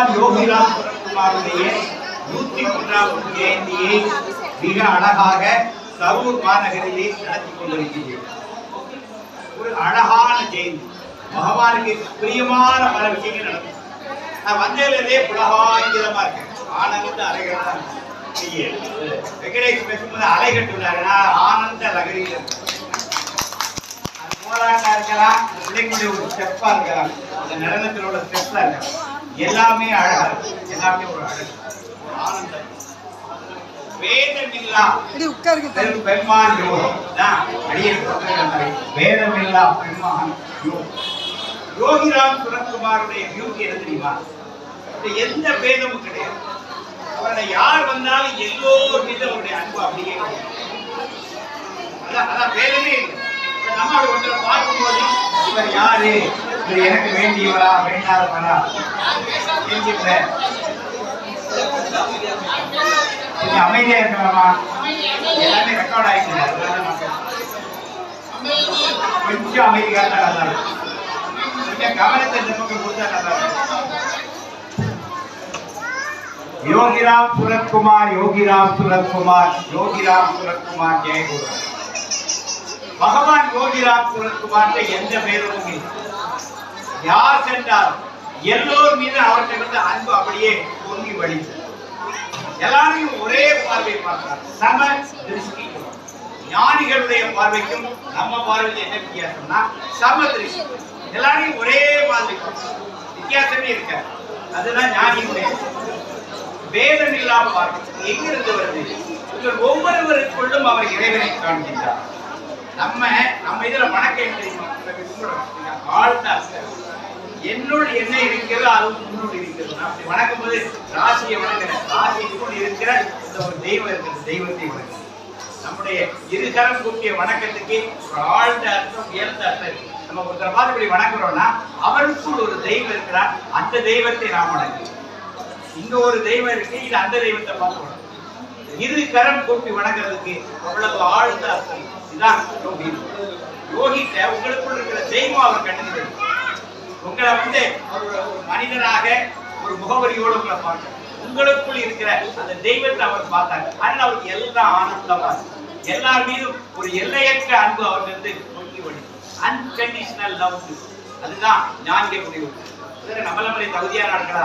பகவான் யோகிராம் சுரத்குமாருடைய 103வது ஜெயந்தியை மிக அழகாக கரூர் மாநகரிலே நடத்தி கொண்டிருக்கிறேன். ஒரு அழகான ஜெயந்தி, பகவானுக்கு பிரியமான பல விஷயங்கள் நடக்கும். நான் வந்ததிலே புலகாங்கிதமா இருக்கேன், ஆனந்த அலைகள் வெங்கடேஷ் பேசும்போது அலைகட்டுனாருன்னா ஆனந்த லகரியில் போராட்டா இருக்கலாம், பிள்ளைங்களுடைய ஒரு ஸ்டெப்பா இருக்கலாம், அந்த நடனத்திலோட ஸ்டெப்பா இருக்கலாம், எல்லாமே அழகா இருக்கும், எல்லாமே ஒரு அழகு, ஒரு ஆனந்தம். வேதமில்லா பெருமான் யோகம், வேதமில்லா பெருமான் யோகம். யோகிராம் சுரத்குமாருடைய பியூட்டி என்ன தெரியுமா? எந்த பேதமும் கிடையாது. அவரை யார் வந்தாலும் எல்லோர் மீது அவருடைய அன்பு அப்படியே அதான் பேதமே இல்லை. நம்ம ஒருத்தரை பார்க்கும்போது இவர் யாரு, இவர் எனக்கு வேண்டியவரா வேண்டாதவரா என்கின்ற அமைதியா இருக்கலாமா? எல்லாமே ரெக்கார்ட் ஆயிடுச்சு, கொஞ்சம் அமைதியாக தான் நல்லா இருக்கும், கொஞ்சம் கவனத்தை இந்த பக்கம் கொடுத்தா நல்லா இருக்கும். யோகிராம் சுரத்குமார், யோகிராம் சுரத்குமார், யோகிராம் சுரத்குமார், ஜெயகுரு. பகவான் யோகிராம் சுரத்குமார் எந்த பேரும் இல்லை. யார் சென்றார் எல்லோர் மீது அவர்கிட்ட வந்து அன்பு அப்படியே பொங்கி வழிந்தது. எல்லாரையும் ஒரே பார்வை பார்த்தார், சம திருஷ்டி. ஞானிகளுடைய பார்வைக்கும் நம்ம பார்வைக்கு என்ன வித்தியாசம்னா சம திருஷ்டி. எல்லாரையும் ஒரே பார்வை, வித்தியாசமே இருக்காது. அதுதான் ஞானியுடைய வேதம் இல்லாம பார்வை. எங்கிருந்து வருது? இவர் ஒவ்வொருவருக்குள்ளும் அவர் இறைவனை காண்கின்றார். நம்ம இதுல வணக்கம் தெரியுமா? ஆழ்ந்த என்னுள் என்ன இருக்கிறதோ அது உன்னுள் இருக்கிறது. அப்படி வணக்கும் போது ராசியை வணங்குறேன், ராசிக்குள் இருக்கிற இந்த ஒரு தெய்வம் இருக்கிறது, தெய்வத்தை வணங்குறேன். நம்முடைய இருகரம் கூட்டிய வணக்கத்துக்கு ஒரு ஆழ்ந்த அர்த்தம், உயர்ந்த அர்த்தம் இருக்கு. நம்ம ஒருத்தரை பார்த்து இப்படி வணங்குறோம்னா அவருக்குள் ஒரு தெய்வம் இருக்கிறார், அந்த தெய்வத்தை நாம் வணங்குறோம். இங்க ஒரு தெய்வம் இருக்கு, இது அந்த தெய்வத்தை பார்த்து வணங்குறோம். இரு கரம் கூட்டி வணங்குறதுக்கு அவ்வளவு ஆழ்ந்த அர்த்தம். இதுதான் யோகி. யோகிட்ட உங்களுக்குள் இருக்கிற தெய்வம் அவர் கண்டுகிறது. உங்களை வந்து ஒரு மனிதனாக ஒரு முகவரியோடு உங்களை பார்க்க, உங்களுக்குள் இருக்கிற அந்த தெய்வத்தை அவர் பார்த்தாங்க. அதனால அவருக்கு எல்லாம் ஆனந்தமா இருக்கு. எல்லார் மீதும் ஒரு எல்லையற்ற அன்பு அவர் வந்து நோக்கி வழி, அன்கண்டிஷனல் லவ். அதுதான் ஞானிய முடிவு. நம்மளே தகுதியா நடக்கிறா,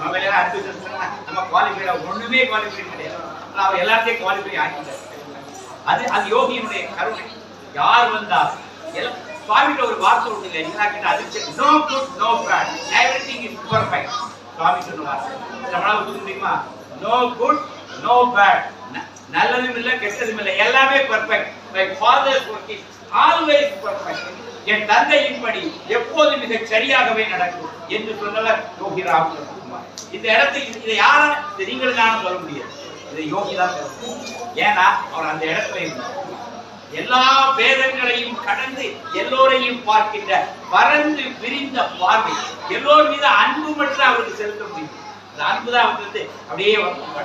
நம்ம எல்லாம் அன்பு நம்ம குவாலிஃபை, ஒண்ணுமே குவாலிஃபை கிடையாது. அவர் எல்லாத்தையும் குவாலிஃபை ஆகிட்டார். அது யோகியினுடைய கருணை. யார் வந்தார் சுவாமிகிட்ட ஒரு வார்த்தை விடுங்க, எல்லா கிட்ட அதிர்ச்சி, no good no bad, everything is perfect. Swami சொன்ன வார்த்தை நம்மளால ஒத்துக்க முடியுமா? நோ குட் நோ பேட், நல்லதும் இல்லை கெட்டதும் இல்லை, எல்லாமே perfect. My father's work is always perfect. என் தந்தையின்படி எப்போது மிக சரியாகவே நடக்கும் என்று சொன்னவர் யோகிராம் சுரத்குமார். இந்த இடத்துல இதை யாரா நீங்களும் தானே சொல்ல முடியாது, இதை யோகி தான் சொல்ல முடியும். ஏன்னா அவர் அந்த இடத்துல இருந்தார். எல்லா பேதங்களையும் கடந்து எல்லோரையும் பார்க்கின்ற பறந்து விரிந்த பார்வை, எல்லோர் மீது அன்பு மட்டும் அவருக்கு செலுத்த முடியும். அந்த அன்புதான் வந்து அப்படியே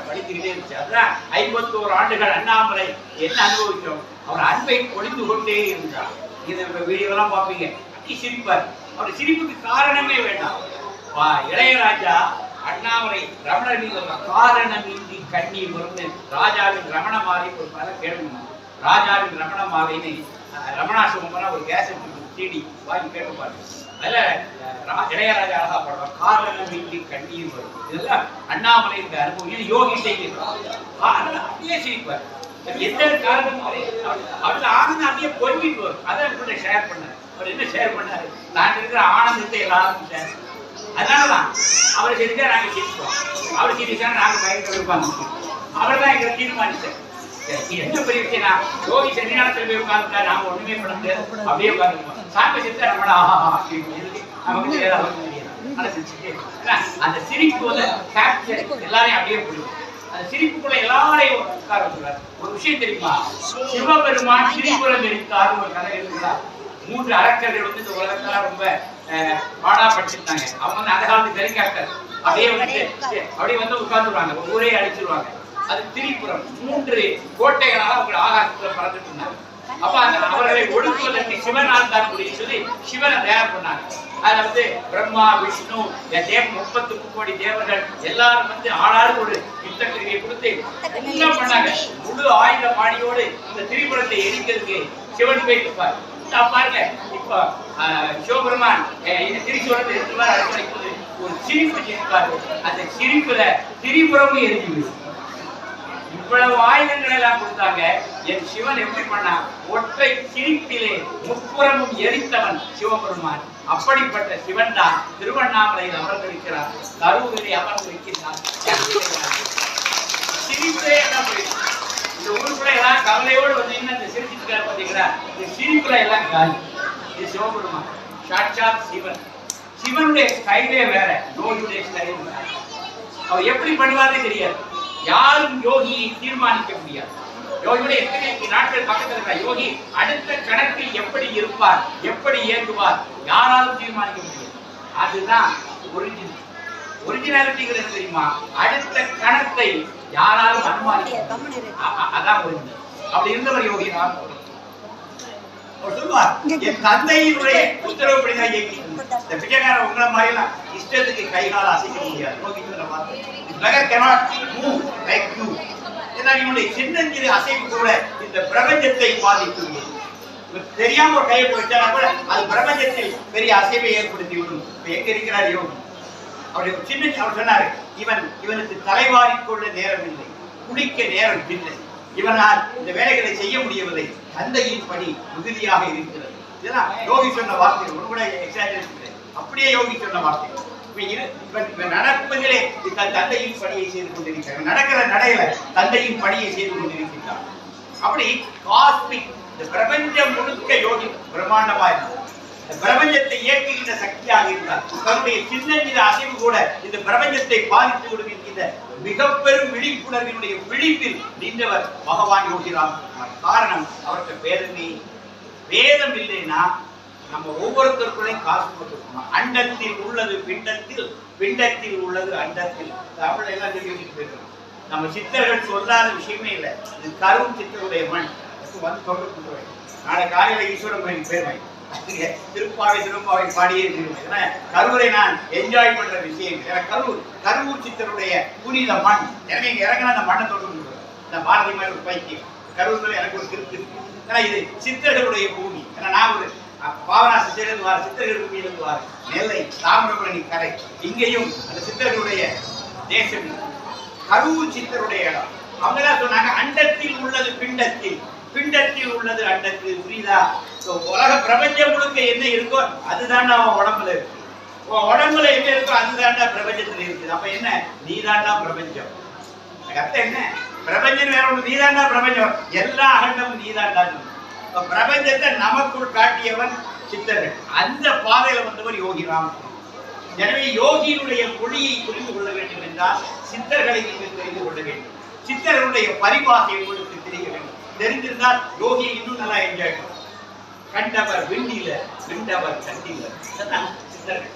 படித்துக்கிட்டே இருந்துச்சு. அதுதான் 51 ஆண்டுகள் அண்ணாமலை என்ன அனுபவிக்கிறோம். அவர் அன்பை பொழிந்து கொண்டே இருந்தார். இது வீடியோலாம் பார்ப்பீங்க, அப்படி சிரிப்பார். அவர் சிரிப்புக்கு காரணமே வேண்டாம். இளையராஜா அண்ணாமலை ரமணர் மீது காரணமின்றி கண்ணீர் வரும் ராஜாவின் ரமண மாலை ஒரு பல கேள்வி. ராஜாவின் ரமண மாலைன்னு ரமணாசிரமம் ஒரு கேசட் சிடி வாங்கி கேட்டுப்பாரு. அதுல இளையராஜா அழகா பாடுவார், காரணமின்றி கண்ணீர் வரும். இதெல்லாம் அண்ணாமலை இந்த அனுபவம். இது யோகி செய்கிறார். அப்படியே சிரிப்பார். எந்த காரணமும் அவருக்கு ஆனந்தம் அப்படியே பொங்கிட்டு வரும். அதை ஷேர் பண்ணார். அவர் என்ன ஷேர் பண்ணாரு? நான் இருக்கிற ஆனந்தத்தை எல்லாருக்கும் ஷேர். அதனாலதான் அவர் செஞ்சா நாங்க சிரிப்போம், அவர் சிரிச்சா நாங்க பயங்கர இருப்பாங்க. அவர் தான் எங்களை தீர்மானித்தார். என்ன பெரிய விஷயம்னா யோகி சரியானத்தில் போய் உட்கார்ந்துட்டா நாம ஒண்ணுமே பண்ண முடியாது, அப்படியே உட்கார்ந்துருப்போம். சாமி சிரிச்சா நம்மள நமக்கு தெரியாது, அவருக்கு தெரியாது. அந்த சிரிப்பு வந்து எல்லாரையும் அப்படியே பிடிக்கும். அந்த சிரிப்புக்குள்ள எல்லாரையும் உட்கார வச்சுக்கிறார். ஒரு விஷயம் தெரியுமா? சிவபெருமான் திரிபுரம் எரித்தார் ஒரு கதை இருக்குதா? 3 அரக்கர்கள் வந்து இந்த உலகத்துல ரொம்ப பாடாப்பட்டிருந்தாங்க. அவங்க வந்து அந்த காலத்து தெரிக்காக்கள் அப்படியே வந்து உட்கார்ந்துருவாங்க, ஊரே அடிச்சிருவாங்க. அது திரிபுரம். 3 கோட்டைகளால அவங்க ஆகாசத்துல பறந்துட்டு இருந்தாங்க. அப்ப அவர்களை ஒடுக்குவதற்கு சிவனால் தான் முடியும் சொல்லி சிவனை தயார் பண்ணாங்க. அதுல வந்து பிரம்மா, விஷ்ணு, 33 கோடி தேவர்கள் எல்லாரும் வந்து ஆளாளுக்கு ஒரு யுத்த கிரியை கொடுத்து எல்லாம் பண்ணாங்க. முழு ஆயுத பாணியோடு இந்த திரிபுரத்தை எரிக்கிறதுக்கு சிவன் போய் இருப்பார். பாருங்க, இப்ப சிவபெருமான் திருச்சூரத்தை இருக்கிறார். அடுத்த ஒரு சிரிப்பு சிரிப்பாரு. அந்த சிரிப்புல திரிபுரமும் எரிஞ்சு இவ்வளவு ஆயுதங்கள் எல்லாம் கொடுத்தாங்க. என் சிவன் எப்படி பண்ணா? ஒற்றை சிரிப்பிலே முப்புறமும் எரித்தவன் சிவபெருமான். அப்படிப்பட்ட சிவன் தான் திருவண்ணாமலையில் அமர்ந்திருக்கிறார், கரூரிலே அமர்ந்திருக்கிறார். சிரிப்பே எல்லாம் போயிடும். இந்த ஊருக்குள்ள எல்லாம் கவலையோடு வந்தீங்கன்னா இந்த சிரிச்சுட்டு பாத்தீங்களா, இந்த சிரிப்புல எல்லாம் காலி. இது சிவபெருமான், சாட்சாத் சிவன். சிவனுடைய ஸ்டைலே வேற, யோகியுடைய ஸ்டைல் வேற. அவர் எப்படி பண்ணுவார்னு தெரியாது. யாரும் யோகியை தீர்மானிக்க முடியாது. யோகியுடைய எத்தனை நாட்கள் பக்கத்தில் இருக்கிற யோகி அடுத்த கணக்கில் எப்படி இருப்பார், எப்படி இயங்குவார், யாராலும் தீர்மானிக்க முடியாது. அதுதான் ஒரிஜினல். ஒரிஜினாலிட்டிங்கிறது தெரியுமா? அடுத்த கணத்தை யாராலும் அனுமானிக்க, அதான் ஒரிஜினல். அப்படி இருந்தவர் யோகி தான். சொல்லுவார், என் தந்தையினுடைய உத்தரவுப்படிதான் இயக்கி. இந்த பிச்சைக்காரன் உங்களை மாதிரி எல்லாம் இஷ்டத்துக்கு கைகால அசைக்க முடியாது. சின்னஞ்சிறு அசைவு கூட இந்த பிரபஞ்சத்தை பாதிக்கும். தெரியாம ஒரு கையை போயிட்டா கூட அது பிரபஞ்சத்தில் பெரிய அசைவை ஏற்படுத்தி விடும். எங்க இருக்கிறார் யோகி? அவருடைய சின்ன அவர் சொன்னாரு, இவனுக்கு தலைவாரிக்கொள்ள நேரம் இல்லை, குடிக்க நேரம் இல்லை, இவனால் இந்த வேலைகளை செய்ய முடியவில்லை, தந்தையின் பணி மிகுதியாக இருக்கிறது. இதெல்லாம் யோகி சொன்ன வார்த்தை. ஒரு கூட அப்படியே யோகி சொன்ன வார்த்தை. நடப்பதிலே தந்தையின் பணியை செய்து கொண்டிருக்கிறார், நடக்கிற நடையில தந்தையின் பணியை செய்து கொண்டிருக்கிறார். அப்படி காஸ்மிக், இந்த பிரபஞ்சம் முழுக்க யோகி பிரம்மாண்டமா இருந்தார். இந்த பிரபஞ்சத்தை இயக்குகின்ற சக்தியாக இருந்தார். தன்னுடைய சின்ன அசைவு கூட இந்த பிரபஞ்சத்தை பாதித்து கொடுக்கின்ற மிக பெரும் விழிப்புணர்வினுடைய விழிப்பில் நின்றவர் பகவான் யோகிராம். காரணம், அவருக்கு வேதமே. வேதம் இல்லைன்னா நம்ம ஒவ்வொருத்தருக்குள்ளையும் காசு போட்டுருக்கோம். அண்டத்தில் உள்ளது பிண்டத்தில், பிண்டத்தில் உள்ளது அண்டத்தில். தமிழ் எல்லாம் சொல்லிட்டு போயிருக்கோம். நம்ம சித்தர்கள் சொல்லாத விஷயமே இல்லை. இது கரும் சித்தருடைய மண். வந்து சொல்ல நாளை காலையில ஈஸ்வரன் கோயிலுக்கு போயிருவேன். திருப்பாவை பாடியே திருவேன். கரூரை நான் என்ஜாய் பண்ற விஷயம். கரூர் சித்தருடைய புனித மண். எனவே இங்க இறங்கினா அந்த மண்ணை தொட்டு இந்த பாரதி மாதிரி ஒரு பைத்தியம். கரூர் எனக்கு ஒரு திருப்தி இருக்கு. ஏன்னா இது சித்தர்களுடைய பூமி. ஏன்னா நான் ஒரு பாவனாசி சேர்ந்துவார், சித்தர்கள் பூமியிலிருந்து வார். நெல்லை, தாமிரபரணி கரை, இங்கேயும் அந்த சித்தர்களுடைய தேசம். கரூர் சித்தருடைய இடம். அவங்க தான் சொன்னாங்க, அண்டத்தில் உள்ளது பிண்டத்தில், பிண்டத்தில் உள்ளது அண்டத்தில். புரியுதா? உலக பிரபஞ்சம் முழுக்க என்ன இருக்கோ அதுதான் அவன் உடம்புல இருக்கு. உடம்புல என்ன இருக்கோ அதுதான்டா பிரபஞ்சத்துல இருக்குது. அப்ப என்ன? நீதாண்டா பிரபஞ்சம். அர்த்தம் என்ன? பிரபஞ்சம் வேற ஒண்ணு, நீதாண்டா பிரபஞ்சம். எல்லா அகண்டமும் நீதாண்டா. பிரபஞ்சத்தை நமக்குள் காட்டியவன் சித்தர்கள். அந்த பாதையில வந்தவர் யோகிராம். எனவே யோகியினுடைய மொழியை புரிந்து கொள்ள வேண்டும் என்றால் சித்தர்களை நீங்கள் தெரிந்து கொள்ள வேண்டும். சித்தர்களுடைய பரிபாசை உங்களுக்கு தெரிய வேண்டும். தெரிஞ்சிருந்தால் யோகியை இன்னும் நல்லா என்ஜாய் பண்ணும். கண்டவர் விண்டில, விண்டவர் கண்டில. சித்தர்கள்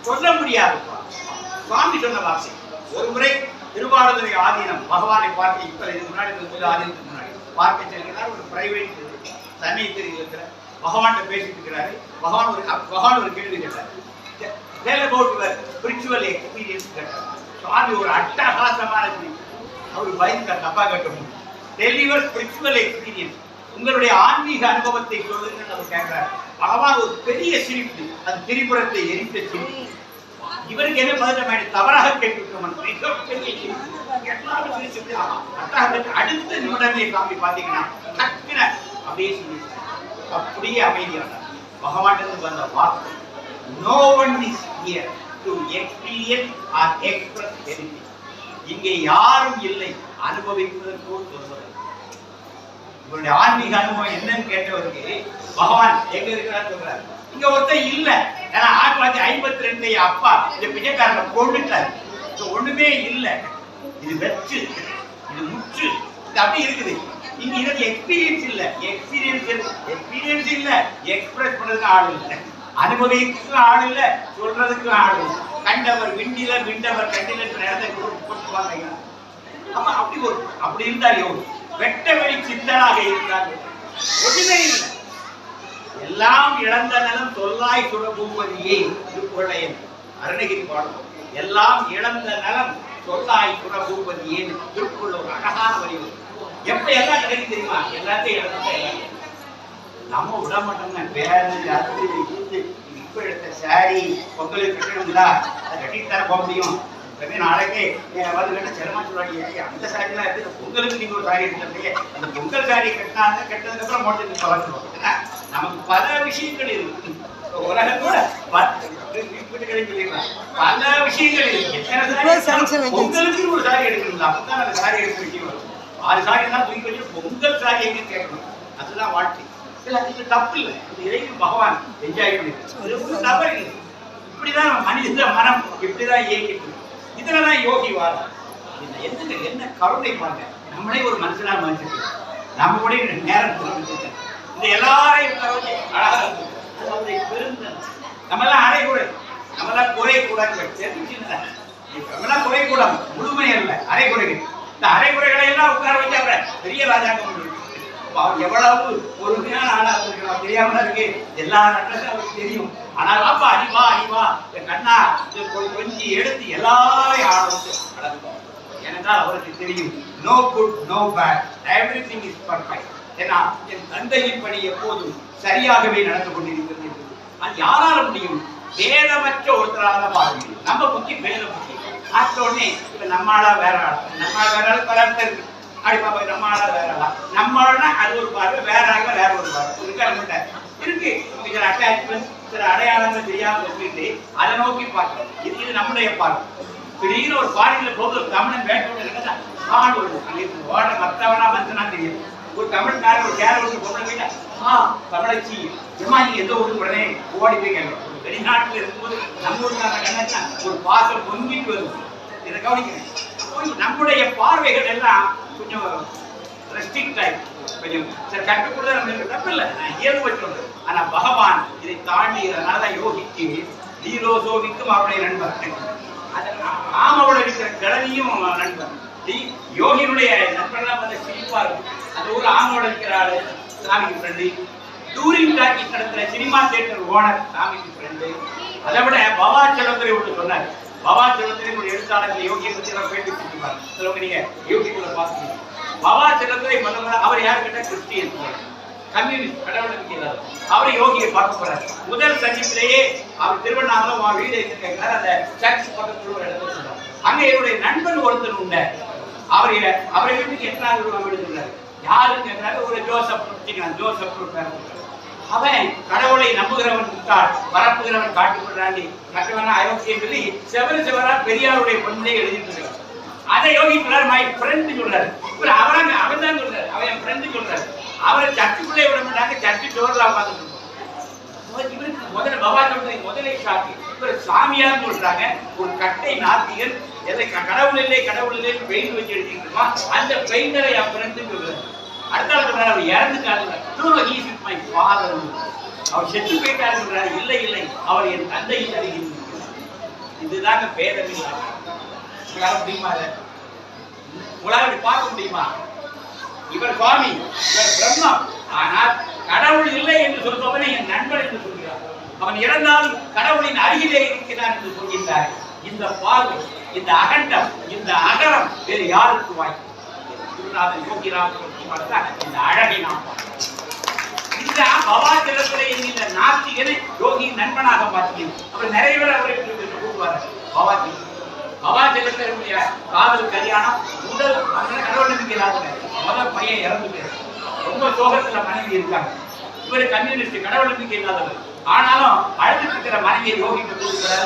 சொல்ல முடியாது. சுவாமி சொன்ன வார்த்தை. ஒரு முறை திருவாரூரை ஆதீனம் பகவானை பார்த்து, இப்ப இதுக்கு முன்னாடி ஆதீனத்துக்கு முன்னாடி பார்க்க செல்கிறார். ஒரு பிரைவேட் தன்னை தெரிவிக்கிற பகவான் பேசிட்டு இருக்கிறாரு. பகவான் ஒரு கேள்வி கேட்டார். ஸ்பிரிச்சுவல் எக்ஸ்பீரியன்ஸ் கேட்டார். சுவாமி ஒரு அட்டகாசமான அவர் பயந்து தப்பா கேட்ட முடியும். டெலிவர் ஸ்பிரிச்சுவல் எக்ஸ்பீரியன்ஸ், உங்களுடைய ஆன்மீக அனுபவத்தை சொல்லுங்கன்னு அவர் கேட்கிறார். பகவான் ஒரு பெரிய சிரிப்பு, அது திரிபுரத்தை எரித்த சிரிப்பு. இவருக்கு என்ன பதில்? தவறாக கேட்டுவிட்டோம். அடுத்த நிமிடமே சாமி பாத்தீங்கன்னா அப்படியே சொல்லி அப்படியே அமைதியான பகவான் வந்த வார்த்தை, no one is here to experience or express anything. இங்கே யாரும் இல்லை அனுபவிப்பதற்கோ சொல்வது. உங்களுடைய ஆன்மீக அனுபவம் என்னன்னு கேட்டவருக்கு பகவான் எங்க இருக்கிறார் சொல்றாரு. இங்க ஒருத்தர் இல்ல. ஏன்னா 1952 அப்பா இந்த பிச்சைக்காரனை கொண்டுட்டார். ஒண்ணுமே இல்ல. இது வெற்று, இது முற்று, இது அப்படி இருக்குது. இங்க இதற்கு எக்ஸ்பீரியன்ஸ் இல்ல. எக்ஸ்பீரியன்ஸ் இல்ல, எக்ஸ்பிரஸ் பண்றதுக்கு ஆள் இல்ல, அனுபவிக்கு ஆள் இல்ல, சொல்றதுக்கு ஆள் இல்ல. கண்டவர் விண்டில, விண்டவர் கண்டில போட்டுவாங்க. அப்படி இருந்தார் யோகி. வெட்ட வெளி சித்தனாக இருந்தார். ஒண்ணுமே இல்லை. எல்லாம் இழந்த நலம் சொல்லாய் சுரபூபதியே திருப்புகழையன் அருணகிரி பாடல். எல்லாம் இழந்த நலம் சொல்லாய் சுரபூபதியே திருக்குள்ள ஒரு அழகான வரி. எப்ப எல்லாம் கிடைக்கும் தெரியுமா? எல்லாத்தையும் இழந்த நம்ம விட மாட்டோம்னா பேரு இப்ப எடுத்த சாரி பொங்கலுக்கு கட்டணுங்களா, அதை கட்டிட்டு தர போக முடியும். நாளைக்கே வந்து கட்ட சிரமம் சொல்லுவாங்க. அந்த சாரி எல்லாம் எடுத்து பொங்கலுக்கு நீங்க ஒரு சாரி எடுத்துருந்தீங்க, அந்த பொங்கல் சாரி கட்டினாங்க, கட்டினதுக்கு அப்புறம் மோட்டத்துக்கு பழக்கம். நமக்கு பல விஷயங்கள் இருக்கு. உலகம் கூட பல விஷயங்கள் இருக்கு. பொங்கலுக்கு ஒரு சாரி எடுக்கணுங்களா, அப்பதான் அந்த சாரி எடுக்க விஷயம் வரும். 6 சாரி தான் தூக்கி வச்சு பொங்கல் சாரி எங்க கேட்கணும். அதுதான் வாழ்க்கை. இது தப்பு இல்லை. இதையும் பகவான் என்ஜாய் பண்ணிருக்கு. தவறு இல்லை. இப்படிதான் மனித மனம் இப்படிதான் இயக்கிட்டு. இதுலதான் யோகி வாரம். என்ன கருணை பாருங்க. நம்மளே ஒரு மனுஷனா மனுஷன் நம்ம கூட நேரம் இந்த எல்லாரையும் அழகா பெருந்த நம்மெல்லாம் அரைகுறை, நம்மெல்லாம் குறைக்கூடாது. நம்மெல்லாம் குறைக்கூடாது, முழுமை அல்ல, அரைகுறைகள். இந்த அரைகுறைகளை எல்லாம் உட்கார வச்சு அவரை பெரிய ராஜாங்க அவர் எவ்வளவு பொறுமையான ஆளா இருந்திருக்கணும் தெரியாம இருக்கு. எல்லா நடக்கும் அவருக்கு தெரியும். ஆனால் அப்பா அடிவா அடிவா கண்ணா கொஞ்சி எடுத்து எல்லாரையும் ஆள வந்து நடக்கும். ஏனென்றால் அவருக்கு தெரியும் no good no bad, everything is perfect. ஏன்னா என் தந்தையின் பணி எப்போதும் சரியாகவே நடந்து கொண்டிருக்கிறது. அது யாரால முடியும்? வேதமற்ற ஒருத்தரால பார்க்க முடியும். நம்ம புத்தி வேத புத்தி ஆட்ட உடனே இப்ப நம்மளா வேற ஆள், நம்மளால வேற ஆள் பல இருக்கு. அடிப்பா போய் நம்மளால வேற ஆளா, நம்மளா அது ஒரு பார்வை, வேற ஆளுங்க வேற ஒரு பார்வை இருக்கு. சில அட்டாச்மெண்ட், சில அடையாளங்கள் தெரியாம சொல்லிட்டு அதை நோக்கி பார்க்கணும். இது நம்முடைய பார்வை. திடீர்னு ஒரு பாரியில போது தமிழன் வேட்டோட இருக்கா ஆடு ஓட மற்றவனா மனுஷனா தெரியும். ஒரு தமிழ்காரர் ஒரு கேர ஒன்று பொண்ணு தமிழச்சி ஏமா நீங்க எந்த ஊருக்கு உடனே ஓடி போய் கேட்கணும். வெளிநாட்டுல இருக்கும்போது நம்ம ஊருக்கான கண்ணா ஒரு பாசம் பொங்கிட்டு வருது. இதை கவனிக்கிறேன். நம்முடைய பார்வைகள் எல்லாம் கொஞ்சம் ரெஸ்ட்ரிக்ட் ஆகி கொஞ்சம் சரி கட்டுக்குள்ள தப்பு இல்லை, நான் இயல்பு வச்சுள்ளது. ஆனா பகவான் இதை தாண்டி அதனாலதான் யோகிக்கு லீலோசோவிக்கும் அவருடைய நண்பர், ஆமோட இருக்கிற கிழவியும் நண்பர். யோகியினுடைய நண்பர்லாம் வந்து சிரிப்பா இருக்கும். அந்த ஊர்ல ஆமோட இருக்கிற ஆளு சாமிக்கு ஃப்ரெண்டு, டூரிங் டாக்கீஸ் நடத்துற சினிமா தியேட்டர் ஓனர் சாமிக்கு ஃப்ரெண்டு. அதை விட பவா செலவரை ஒன்று சொன்னார். பவா செலவரை ஒரு எழுத்தாளர் யோகியை பத்தி எல்லாம் பேட்டி கொடுத்துருப்பாரு. சிலவங்க நீங்க யூடியூப்ல பாத்துக்கீங்க. பவா செலவரை முதல்ல அவர் யாரு கேட்டா கிறிஸ்டியன், கம்யூனிஸ்ட், கடவுள் நம்பிக்கையாளர். அவரை யோகியை பார்க்க போறாரு. முதல் சந்திப்பிலேயே அவர் திருவண்ணாமலை வீடு இருக்கிறார். அந்த சர்ச் பக்கத்துல ஒரு இடத்துல சொல்றாரு. அங்க என்னுடைய நண்பன் ஒருத்தர் உண்ட, அவரை வீட்டுக்கு எத்தனாவது ரூபாய் எடுத்துறாரு. யாருன்னு கேட்டாரு. ஒரு ஜோசப். அவன் கடவுளை நம்புகிறவன் முட்டாள், பரப்புகிறவன் காட்டுப்படுறாண்டி, கட்டுவனா அயோக்கியம் சொல்லி செவரா பெரியாருடைய பொண்ணை எழுதிட்டு இருக்காரு. அதை யோகி சொல்றாரு, மை ஃப்ரெண்ட் சொல்றாரு. அவன் தான் சொல்றாரு, அவன் என் ஃப்ரெண்ட் சொல்றாரு. அவரை சர்ச்சுக்குள்ளே விட மாட்டாங்க, சர்ச்சு டோர்ல உட்கார்ந்து. இவருக்கு முதல்ல பவா சொல்றது முதலே ஷாக்கு. இவர் சாமியார் சொல்றாங்க. ஒரு கட்டை நாத்திகன், எதை கடவுள் இல்லை பெயிண்ட் வச்சு எழுதிட்டுமா, அந்த பெயிண்டரை என் ஃப்ரெண்டு சொல்றாரு. அடுத்த சொல்றாரு, அவர் இறந்துட்டாரு. அவர் செத்து போயிட்டாரு சொல்றாரு. இல்லை அவர் என் தந்தையின் அருகில். இதுதாங்க பேதம் இல்லாம முடியுமா? உங்களால் பார்க்க முடியுமா? இவர் சுவாமி, இவர் பிரம்மம். ஆனால் கடவுள் இல்லை என்று சொல்பவனை என் நண்பன் என்று சொல்கிறார். அவன் இறந்தால் கடவுளின் அருகிலே இருக்கிறான் என்று சொல்கின்றார். இந்த பார்வை, இந்த அகண்டம், இந்த அகரம் வேறு யாருக்கு வாய்ப்பு? யோகிராம் இந்த அழகை நாம் இந்த பவாச்சலத்துறை என்கிற நாத்திகனை யோகியின் நண்பனாக பார்த்தீங்க. அவர் நிறைய பேர் அவருக்கு கூப்பிடுவார். பவாச்சலத்துடைய காதல் கல்யாணம் முதல் கடவுள் நம்பிக்கையிலாத முதல் பையன் இறந்து போயிரு. ரொம்ப சோகத்துல மனைவி இருக்காங்க. இவரு கம்யூனிஸ்ட், கடவுள் நம்பிக்கை இல்லாதவர். ஆனாலும் அழுதுட்டு இருக்கிற மனைவியை யோகிக்கு கூப்பிடுறாரு.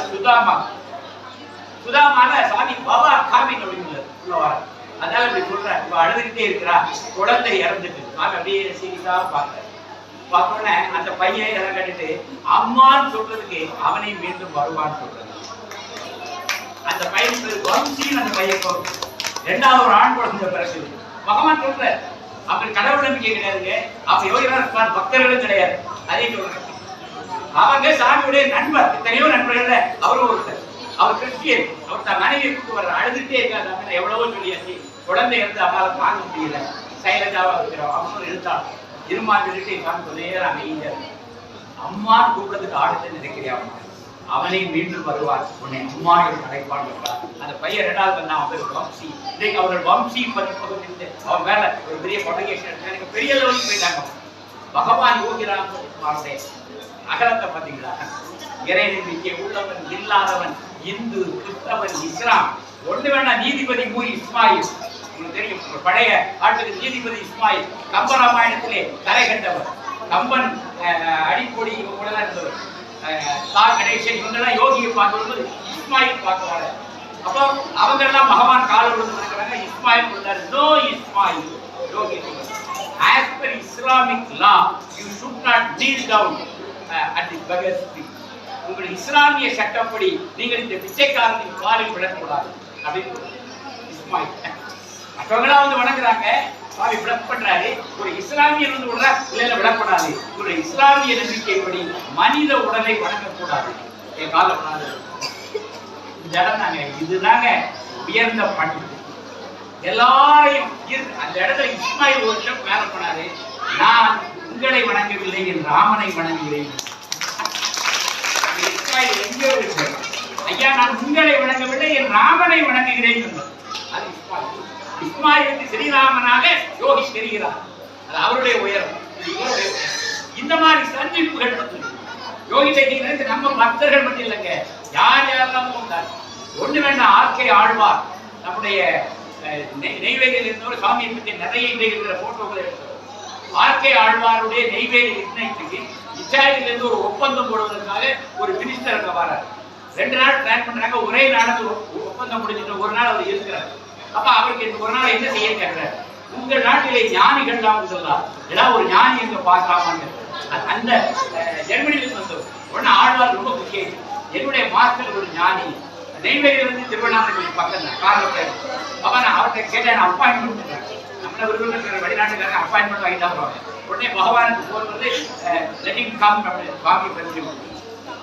சுதாமான சாமி பாபா காமின் அப்படின்னு சொல்லுவார். அதாவது இப்படி சொல்ற, இப்ப அழுதுகிட்டே இருக்கிறா, குழந்தை இறந்துட்டு அப்படியே சீரியஸா பார்த்தோன்னே அந்த பையன் எல்லாம் கட்டிட்டு அம்மான்னு சொல்றதுக்கு அவனை மீண்டும் வருவான்னு சொல்றது. அந்த பையனுக்கு வம்சின்னு அந்த பையன் போகும். 2வது ஒரு ஆண் குழந்தை பிறகு பகவான் சொல்ற, அப்படி கடவுள் நம்பிக்கை கிடையாதுங்க. அப்ப யோகிராஜ் பக்தர்களும் கிடையாது. அதே சொல்றேன். அவங்க சாமியுடைய நண்பர், எத்தனையோ நண்பர்கள். அவரும் ஒருத்தர், அவர் கிறிஸ்டியன். அவர் தன் மனைவியை கூட்டு வர்ற, அழுதுட்டே இருக்காங்க. எவ்வளவோ சொல்லியாச்சு. குழந்தை இருந்து அம்மாவை தாங்க முடியல. சைலண்டாவா இருக்கிறோம். அவங்களும் இருந்தாலும் இருமான்னு சொல்லிட்டு கொஞ்ச நேரம் அமைதியா அம்மான்னு கூப்பிடுறதுக்கு ஆடுன்னு நினைக்கிறியா? அவனை மீண்டும் வருவார், உன்னை அம்மா என்று அழைப்பான். அந்த பையன் 2வது பண்ண அவன் பேர் வம்சி. இன்னைக்கு அவர்கள் வம்சி பதிப்பகம் அவன் மேல ஒரு பெரிய ப்ரொடகேஷன் எனக்கு பெரிய லெவலுக்கு போயிட்டாங்க. பகவான் யோகிராமனுடைய அகலத்தை பார்த்தீங்களா? இறை நம்பிக்கை உள்ளவன் இல்லாதவன், இந்து கிறிஸ்தவன் இஸ்லாம் ஒண்ணு வேணா. நீதிபதி மூ இஸ்மாயில் உங்களுக்கு தெரியும், பழைய ஆட்டுக்கு நீதிபதி இஸ்மாயில் கம்பராமாயணத்திலே தலை கண்டவர். கம்பன் அடிப்பொடி இவங்களெல்லாம் இருந்தவர். கணேசன் இவங்கெல்லாம் யோகியை பார்க்கும்போது இஸ்மாயில் பார்க்குவாங்க. அப்போ அவங்க எல்லாம் பகவான் கால விழுந்து இருக்கிறாங்க. இஸ்மாயில் சொல்றாரு, no Ismail Yogi. As per Islamic law, you should not kneel down at the beggar's feet. உங்கள் இஸ்லாமிய சட்டப்படி நீங்கள் இந்த பிச்சைக்காரனின் காலில் விடக்கூடாது அப்படின்னு இஸ்மாயில். மற்றவங்களாம் வந்து வணங்குறாங்க, சுவாமி விளக்க பண்றாரு. ஒரு இஸ்லாமியர் வந்து விடுறா, இல்ல விடக்கூடாது. ஒரு இஸ்லாமிய நம்பிக்கைப்படி மனித உடலை வணங்கக்கூடாது. என் கால இந்த இடம் தாங்க, இதுதாங்க உயர்ந்த பண்பு. எல்லாரையும் அந்த இடத்துல இஸ்மாயில் ஒரு ஸ்டெப் மேல போனாரு. நான் உங்களை வணங்கவில்லை, என் ராமனை வணங்குகிறேன். இஸ்மாயில் எங்கேயோ இருக்கு, ஐயா நான் உங்களை வணங்கவில்லை, என் ராமனை வணங்குகிறேன். அது இஸ்மாயில். இஸ்மாயிலுக்கு ஸ்ரீராமனாக யோகி தெரிகிறார். அது அவருடைய உயரம். இந்த மாதிரி சந்திப்புகள் யோகி நம்ம பக்தர்கள் மட்டும் இல்லைங்க, யார் யாரெல்லாம் வந்தார். ஒண்ணு வேண்டாம், ஆர்கே ஆழ்வார் நம்முடைய நெய்வேலியில் இருந்தவர் சாமியை பற்றி நிறைய இருக்கிற போட்டோக்களை எடுத்தவர். ஆர்கே ஆழ்வாருடைய நெய்வேலி நிர்ணயத்துக்கு இஸ்ராயலிலிருந்து ஒரு ஒப்பந்தம் போடுவதற்காக ஒரு மினிஸ்டர் அங்க வரார். 2 நாள் பிளான் பண்றாங்க. ஒரே நாள் ஒப்பந்தம் முடிஞ்சிட்டு ஒரு நாள் அவர் இருக்கிறார். அப்ப அவருக்கு ஒரு நாள் என்ன செய்ய கேட்கிறார், உங்கள் நாட்டிலே ஞானிகள் தான் சொல்லலாம், ஏதாவது ஒரு ஞானி எங்க பார்க்கலாமான்னு. அந்த ஜெர்மனியிலிருந்து வந்தவர். உடனே ஆழ்வார் ரொம்ப முக்கியம், என்னுடைய மாஸ்டர் ஒரு ஞானி நெய்வேலியிலிருந்து திருவண்ணாமலை பக்கம் தான் காரணம். அப்ப நான் அவர்கிட்ட கேட்டேன், நான் அப்பாயின்மெண்ட் பண்றேன். நம்மள விருதுநகர் வெளிநாட்டுக்காரங்க அப்பாயின்மெண்ட் வாங்கிட்டு வருவாங்க. உடனே பகவானுக்கு போன் வந்து லெட்டிங் கம் சுவாமி பற்றி.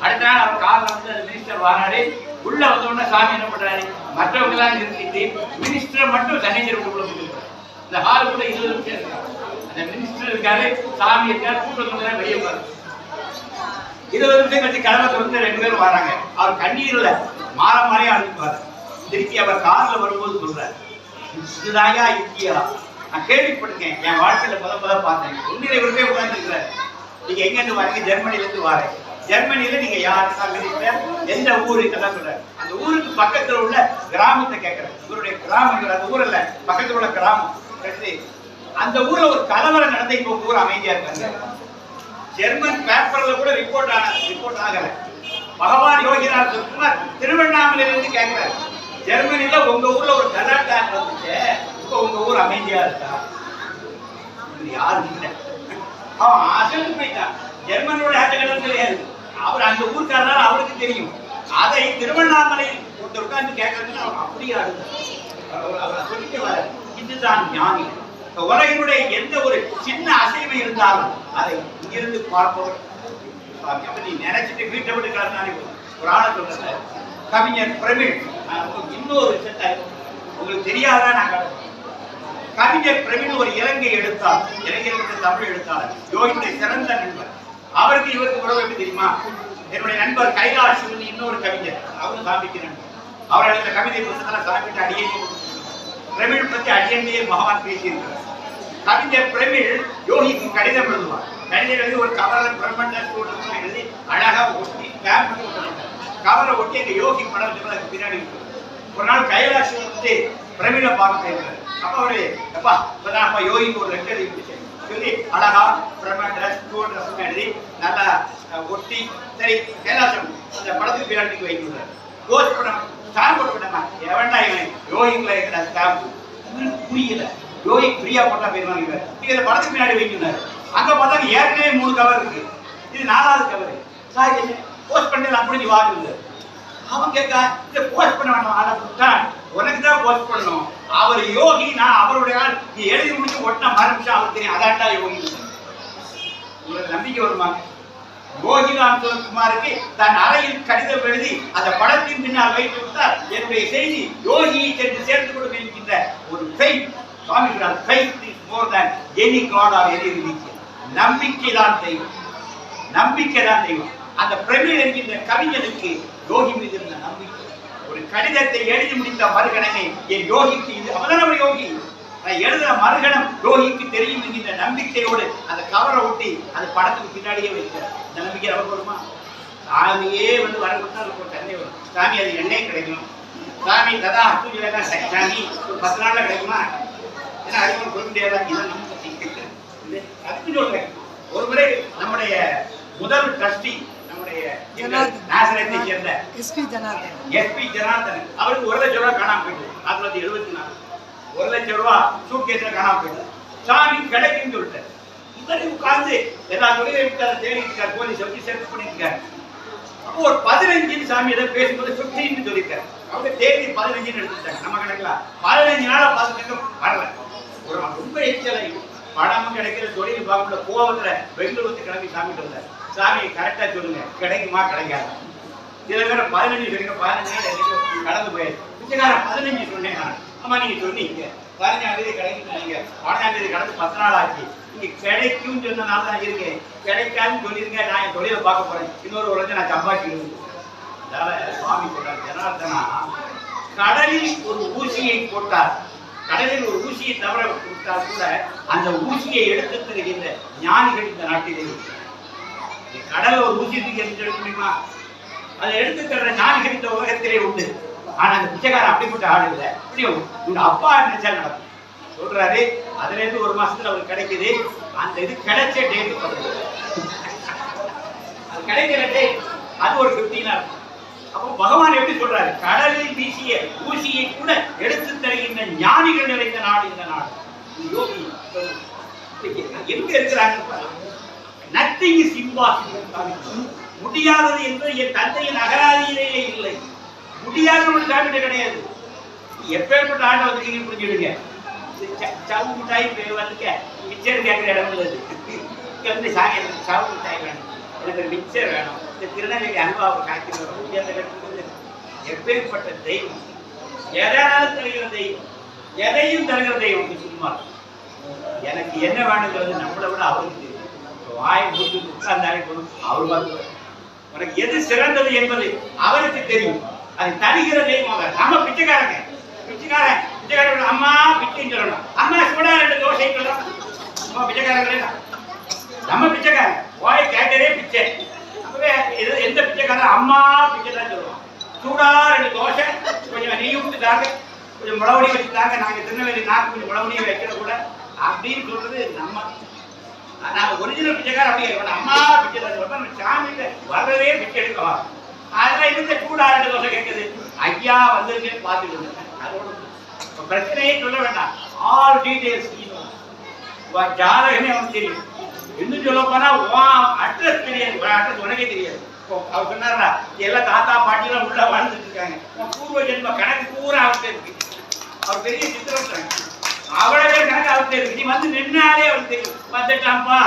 அடுத்த நாள் அவர் காரில் வந்து அந்த மினிஸ்டர் வராரு. உள்ள வந்த உடனே சாமி என்ன பண்றாரு, மற்றவங்க எல்லாம் நிறுத்திட்டு மினிஸ்டர் மட்டும் தனிஞ்சர் உள்ள போயிருக்காரு. இந்த ஹால் கூட 20 நிமிஷம் இருக்காரு. அந்த மினிஸ்டர் இருக்காரு, சாமி இருக்காரு, கூட்டத்துல வெளியே போறாரு. 20 நிமிஷம் கழிச்சு கிளம்ப வந்து 2 பேரும் வராங்க. அவர் கண்ணீர்ல மாறமாறையா அழுத்துவாரு. திருப்பி அவர் கார்ல வரும்போது சொல்றாரு, இதுதாயா இந்தியா, நான் கேள்விப்பட்டிருக்கேன், என் வாழ்க்கையில முத பார்த்தேன். ஒன்னிலை விரும்பே உட்கார்ந்துருக்கிறார். நீங்க எங்க இருந்து வரீங்க? ஜெர்மனில இருந்து வரேன். ஜெர்மனியில நீங்க யாரு, எந்த ஊரு இதெல்லாம் சொல்றாரு. அந்த ஊருக்கு பக்கத்துல உள்ள கிராமத்தை கேட்கிறார். இவருடைய கிராமம் அந்த ஊர் இல்ல, பக்கத்துல உள்ள கிராமம். அந்த ஊர்ல ஒரு கலவரம் நடந்த, இப்ப ஊர் அமைதியா இருக்காங்க. ஜெர்மன் பேப்பர்ல கூட ரிப்போர்ட் ஆகல. பகவான் யோகிராஜ் திருவண்ணாமலையில இருந்து கேட்கிறார், ஜெர்மனில உங்க ஊர்ல ஒரு கலாட்டா வந்துச்சு, இப்ப உங்க ஊர் அமைதியா இருக்கா? யாரு இல்லை. அவன் அசந்து போயிட்டான். ஜெர்மனோட ஆட்டங்கள் கிடையாது. அவர் அந்த ஊருக்காரனால அவருக்கு தெரியும். அதை திருவண்ணாமலையில் ஒருத்தர் உட்கார்ந்து கேட்கறதுன்னு அவர் அப்படியே அவர் சொல்லிட்டு வர, இதுதான் ஞானி. உலகினுடைய எந்த ஒரு சின்ன அசைவு இருந்தாலும் அதை இங்கிருந்து பார்ப்பவர். நீ நினைச்சிட்டு வீட்டை விட்டு கிளம்பினாலே ஒரு ஆளை சொல்ற கவிஞர் பிரமிழ். இன்னொரு உங்களுக்கு தெரியாதான் நாங்கள் கவிஞர் பிரமிழ் ஒரு இலங்கை எழுத்தார், இலங்கையில் தமிழ் எழுத்தாளர், யோகியுடைய சிறந்த நண்பர். அவருக்கு இவருக்கு உறவு எப்படி தெரியுமா? என்னுடைய நண்பர் கைலாஷ் இன்னொரு கவிஞர், அவரும் சாமிக்கு நண்பர். அவர் எழுந்த கவிதை புத்தகத்தில் சாமிட்டு அடியே பிரமிழ் பற்றி அடியே பகவான் பேசியிருக்கிறார். கவிஞர் பிரமிழ் யோகிக்கு கடிதம் எழுதுவார். கடிதம் எழுதி ஒரு கவரை பிரம்மண்ட எழுதி அழகா ஒட்டி கவரை ஒட்டி எங்க யோகி படத்துக்கு பின்னாடி ஒரு நாள் கைலாஷ் வந்து பிரமிழை பார்க்க போயிருக்காரு. அப்ப அவரு எப்பா இப்பதான் அப்பா யோகிக்கு ஒரு லெட்டர் எழுதி சொல்லி அழகா பிரம்மண்ட எழுதி நல்லா ஒட்டி, சரி கைலாசம் அந்த படத்துக்கு பின்னாடி வைக்கிறார். போஸ்ட் பண்ண ஸ்டாம்ப் போட்டு விட்டமா, எவன்டா இவன் யோகிக்குள்ள இருக்கிற ஸ்டாம்ப் புரியல, யோகி ஃப்ரீயா போட்டா போயிருவாங்க. நீங்க இந்த படத்துக்கு பின்னாடி வைக்கிறாரு. அங்க பார்த்தா ஏற்கனவே 3 கவர் இருக்கு, இது 4வது கவர். சார் போஸ்ட் பண்ணல அப்படி வாங்குது. அவன் கேட்க இதை போஸ்ட் பண்ண வேண்டாம், உனக்கு தான் போஸ்ட் பண்ணணும். அவர் யோகி, நான் அவருடைய ஆள். நீ எழுதி முடிச்சு ஒட்டின மறுநிமிஷம் அவருக்கு தெரியும், அதான்டா யோகி. உங்களுக்கு நம்பிக்கை வருமா? யோகிராம் சுரத்குமாருக்கு தன் அறையில் கடிதம் எழுதி அந்த படத்தின் பின்னால் வைத்து விட்டார். என்னுடைய செய்தி யோகியை சென்று சேர்த்து கொடுக்க என்கின்ற ஒரு faith. Swami faith is more than any god or any religion. நம்பிக்கை தான் தெய்வம், நம்பிக்கை தான் தெய்வம். அந்த பிரமிழ் என்கின்ற கவிஞனுக்கு யோகி மீது இருந்த நம்பிக்கை. ஒரு கடிதத்தை எழுதி முடித்த மறுகணமே என் யோகிக்கு இது அவதான யோகி, நான் எழுதுற மறுகணம் யோகிக்கு தெரியும் என்கின்ற நம்பிக்கையோடு அந்த கவரை ஒட்டி அந்த படத்துக்கு பின்னாடியே வைக்கிறார். இந்த நம்பிக்கை நமக்கு வருமா? சாமியே வந்து வர கொடுத்தா அதுக்கு தண்ணி வரும். சாமி அது எண்ணெய் கிடைக்கும், சாமி ததா அத்துஜா சாமி ஒரு 10 நாள்ல கிடைக்குமா? ஏன்னா அதுக்கு சொல்ல முடியாதா? இதை நம்ம அதுக்கு சொல்றேன். ஒரு முறை நம்முடைய முதல் ட்ரஸ்டி நம்முடைய நேசனத்தை சேர்ந்த எஸ்பி ஜனார்தன் அவருக்கு 1 லட்சம் ரூபாய் காணாம போயிட்டு 1974 1 லட்சம் ரூபாய் சூட்கேஸ்ல காணாம போயிட்டு சாமி கிடைக்குன்னு சொல்லிட்டாரு. இவரை உட்கார்ந்து எல்லா தொழிலை விட்டு அதை தேடி இருக்காரு, போலீஸ் வச்சு செர்ச் பண்ணிருக்காரு. அப்போ ஒரு 15 சாமி எதை பேசும்போது 15 சொல்லியிருக்காரு. அவங்க தேதி 15 எடுத்துட்டாங்க. நம்ம கணக்குல 15 நாளா பார்த்துட்டு வரல. ஒரு ரொம்ப எச்சலை பணமும் கிடைக்கிற தொழில் பார்க்கல கோவத்துல பெங்களூருக்கு கிளம்பி சாமிட்டு வந்தார். சாமி கரெக்டா சொல்லுங்க, கிடைக்குமா கிடைக்காது? சில பேர் 15 சொல்லுங்க, 15 கடந்து போயிடுச்சு. பிச்சைக்காரன் 15 சொன்னேன் நான். ஆமா நீங்க சொன்னீங்க 15ஆம் தேதி கிடைக்கும் சொன்னீங்க, 15ஆம் தேதி கடந்து 10 நாள் ஆச்சு. நீங்க கிடைக்கும் சொன்னனால தான் இருக்கேன், கிடைக்காதுன்னு சொல்லிருங்க. நான் என் தொழிலை பார்க்க போறேன், இன்னொரு 1 லட்சம் நான் சம்பாதிக்கணும். அதாவது சுவாமி சொல்றாரு, ஜனார்தனா கடலில் ஒரு ஊசியை போட்டார், கடலில் ஒரு ஊசியை தவற விட்டால் கூட அந்த ஊசியை எடுத்து தருகின்ற ஞானிகள் இந்த நாட்டிலே கடல் ஒரு ஊசி எடுக்க முடியுமா? அதை எடுத்து தர்ற ஞானிகள் இந்த உலகத்திலே உண்டு. ஆனா அந்த பிச்சைக்காரன் அப்படிப்பட்ட ஆள் இல்லை. உங்க அப்பா நினைச்சா நடக்கும் சொல்றாரு. அதுல இருந்து 1 மாசத்துல அவருக்கு கிடைக்குது. அந்த இது கிடைச்ச டேட் அது கிடைக்கிற டேட் அது ஒரு 15 நாள். அப்போ பகவான் எப்படி சொல்றாரு? கடலில் வீசிய ஊசியை கூட எடுத்து தருகின்ற ஞானிகள் நிறைந்த நாடு இந்த நாடு. யோகி எங்க இருக்கிறாங்க? Nothing is impossible. முடியாதது என்பது என் தந்தையின் அகராதியிலேயே இல்லை. முடியாத ஒரு சாமிட்ட கிடையாது. எப்பேற்பட்ட ஆண்டை வந்திருக்கீங்கன்னு புரிஞ்சுடுங்க. சவு மிட்டாய் வந்துக்க மிச்சர் கேட்கிற இடம் உள்ளது. இங்க வந்து சாமி எனக்கு சவு மிட்டாய் வேணும், எனக்கு மிக்சர் வேணும், இந்த திருநெல்வேலி அல்வாவை காய்ச்சி எப்பேற்பட்ட தெய்வம், எதாலும் தருகிற தெய்வம், எதையும் தருகிற தெய்வம். சும்மா எனக்கு என்ன வேணுங்கிறது நம்மளை விட அவருக்கு தெரியும். வாயை முடிச்சு உட்கார்ந்தாலே போதும், அவர் பார்த்து உனக்கு எது சிறந்தது என்பது அவருக்கு தெரியும். அது தருகிற தெய்வம் அவர். நம்ம பிச்சைக்காரங்க, பிச்சைக்காரன் பிச்சைக்காரன் அம்மா பிச்சைன்னு சொல்லணும். அம்மா சூடா 2 தோசை சொல்லணும். நம்ம பிச்சைக்காரங்களே நம்ம பிச்சைக்காரன் வாய் கேட்டதே பிச்சை. அப்பவே எந்த பிச்சைக்காரன் அம்மா பிச்சை தான் சொல்லுவோம். சூடா 2 தோசை, கொஞ்சம் நெய் விட்டு தாங்க, கொஞ்சம் முளவடி வச்சு தாங்க, நாங்க திருநெல்வேலி நாக்கு கொஞ்சம் முளவடியை வைக்கிற கூட அப்படின்னு சொல்றது நம்ம. நான் ஒரிஜினல் பிச்சைக்காரன் அப்படியே அம்மா பிச்சை தான் சொல்றேன். சாமியில வரவே பிச்சை எடுக்கலாம். அதெல்லாம் இருந்த சூடா 2 தோசை கேட்குது, ஐயா வந்திருக்கேன்னு பார்த்துட்டு அதோட பிரச்சனையே சொல்ல வேண்டாம். ஆல் டீடைல்ஸ் ஜாதகமே அவனுக்கு தெரியும். இன்னும் சொல்ல போனா அட்ரஸ் தெரியாது, அட்ரஸ் உனக்கே தெரியாது. அவர் சொன்னாரா எல்லாம் தாத்தா பாட்டி எல்லாம் உள்ள வாழ்ந்துட்டு இருக்காங்க, பூர்வ ஜென்ம கணக்கு பூரா அவர்கிட்ட இருக்கு. அவர் பெரிய சித்திரம், அவ்வளவே கணக்கு அவர்கிட்ட இருக்கு. நீ வந்து நின்னாலே அவருக்கு தெரியும், வந்துட்டாம்பா